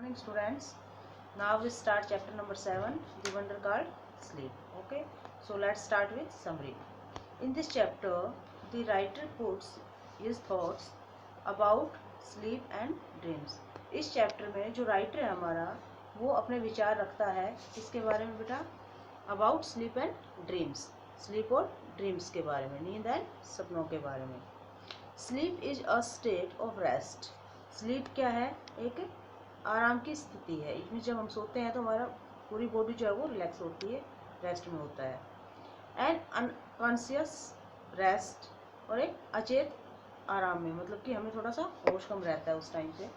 morning students. Now we start chapter number 7, the wonder called sleep. Okay, so let's start with summary. In this chapter the writer puts his thoughts about sleep and dreams. इस chapter में जो writer है हमारा वो अपने विचार रखता है इसके बारे में बेटा, about sleep and dreams, sleep और ड्रीम्स के बारे में, नींद एंड सपनों के बारे में। Sleep is a state of rest. Sleep क्या है? एक आराम की स्थिति है। इसमें जब हम सोते हैं तो हमारा पूरी बॉडी जो है वो रिलैक्स होती है, रेस्ट में होता है। एंड अनकॉन्शियस रेस्ट, और एक अचेत आराम में, मतलब कि हमें थोड़ा सा होश कम रहता है उस टाइम पे।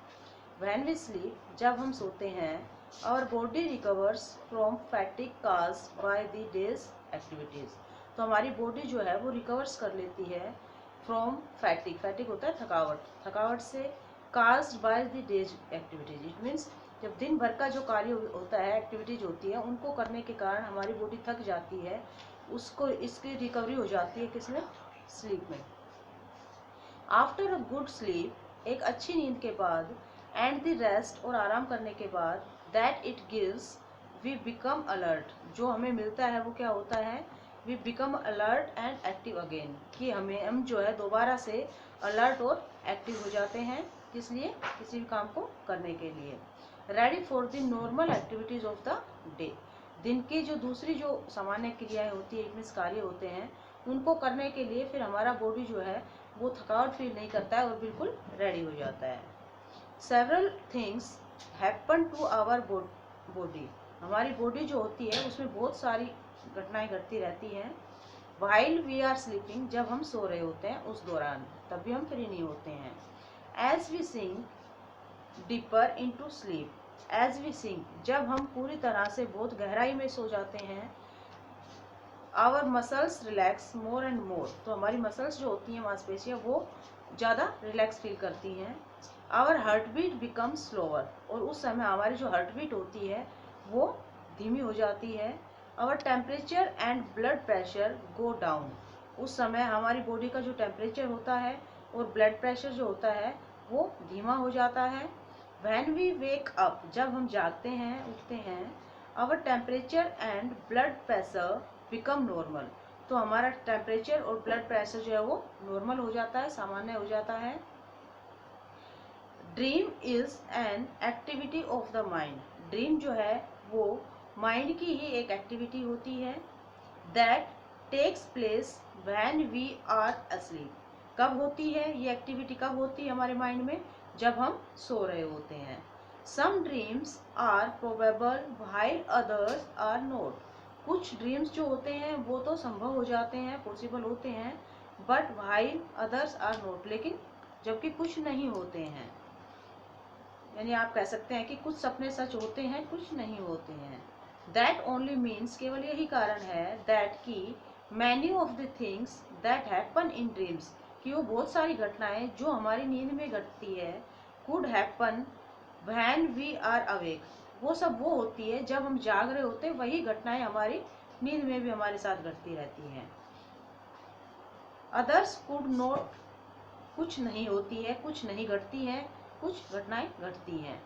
व्हेन वी स्लीप, जब हम सोते हैं, our body recovers from fatigue caused by the day's activities. तो हमारी बॉडी जो है वो रिकवर्स कर लेती है फ्रॉम फैटिग, फैटिग होता है थकावट, थकावट से, caused by the days activities, it means जब दिन भर का जो कार्य होता है, एक्टिविटीज होती है, उनको करने के कारण हमारी बॉडी थक जाती है, उसको इसकी रिकवरी हो जाती है किसमें? स्लीप में। आफ्टर अ गुड स्लीप, एक अच्छी नींद के बाद, एंड द रेस्ट, और आराम करने के बाद, that it gives, we become alert, जो हमें मिलता है वो क्या होता है? We become alert and active again, कि हम जो है दोबारा से अलर्ट और एक्टिव हो जाते हैं। किस लिए? किसी भी काम को करने के लिए। Ready for the normal activities of the day, दिन की जो दूसरी जो सामान्य क्रियाएं होती है, मीन्स कार्य होते हैं, उनको करने के लिए फिर हमारा बॉडी जो है वो थकावट फील नहीं करता है और बिल्कुल रेडी हो जाता है। Several things happen to our body, हमारी बॉडी जो होती है उसमें बहुत सारी घटनाएं घटती रहती हैं। वाइल वी आर स्लीपिंग, जब हम सो रहे होते हैं उस दौरान, तभी हम फ्री नहीं होते हैं। As we sink deeper into sleep, as we sink, जब हम पूरी तरह से बहुत गहराई में सो जाते हैं, our muscles relax more and more, तो हमारी मसल्स जो होती हैं, मांसपेशियाँ, वो ज़्यादा रिलैक्स फील करती हैं। Our heart beat become slower, और उस समय हमारी जो हार्ट बीट होती है वो धीमी हो जाती है। Our temperature and blood pressure go down, उस समय हमारी बॉडी का जो टेम्परेचर होता है और ब्लड प्रेशर जो होता है वो धीमा हो जाता है। व्हेन वी वेक अप, जब हम जागते हैं, उठते हैं, our temperature and blood pressure become normal, तो हमारा टेम्परेचर और ब्लड प्रेशर जो है वो नॉर्मल हो जाता है, सामान्य हो जाता है। Dream is an activity of the mind, dream जो है वो माइंड की ही एक एक्टिविटी होती है। That takes place when we are asleep, कब होती है ये एक्टिविटी? कब होती है हमारे माइंड में? जब हम सो रहे होते हैं। Some dreams are probable while others are not, कुछ ड्रीम्स जो होते हैं वो तो संभव हो जाते हैं, पॉसिबल होते हैं, but while others are not, लेकिन जबकि कुछ नहीं होते हैं। यानी आप कह सकते हैं कि कुछ सपने सच होते हैं, कुछ नहीं होते हैं। दैट ओनली मीन्स, केवल यही कारण है, दैट की many of the things that happen in dreams, कि वो बहुत सारी घटनाएं जो हमारी नींद में घटती है, could happen when we are awake, वो सब वो होती है जब हम जाग रहे होते हैं, वही घटनाएं हमारी नींद में भी हमारे साथ घटती रहती हैं। अदर्स कुड नॉट, कुछ नहीं होती है, कुछ नहीं घटती है, कुछ घटनाएं घटती हैं।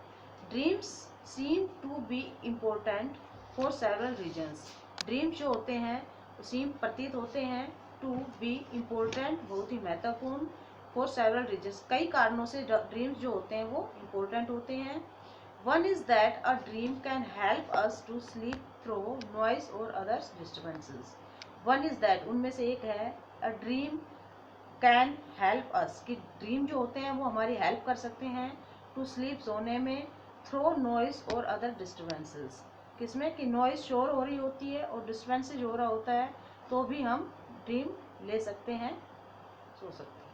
Dreams seem to be important for several reasons, dreams जो होते हैं सीम प्रतीत होते हैं, टू बी इम्पोर्टेंट, बहुत ही महत्वपूर्ण, फॉर सेवरल रीजन्स, कई कारणों से ड्रीम्स जो होते हैं वो इम्पोर्टेंट होते हैं। One is that a dream can help us to sleep through noise और others disturbances. One is that, उनमें से एक है, a dream can help us, कि ड्रीम जो होते हैं वो हमारी हेल्प कर सकते हैं टू स्लीप, सोने में, थ्रो नॉइज और अदर डिस्टर्बेंसेस, किसमें? कि नॉइज, शोर हो रही होती है, और डिस्टर्बेंसेज हो रहा होता है, तो भी हम ड्रीम ले सकते हैं, सो सकते हैं।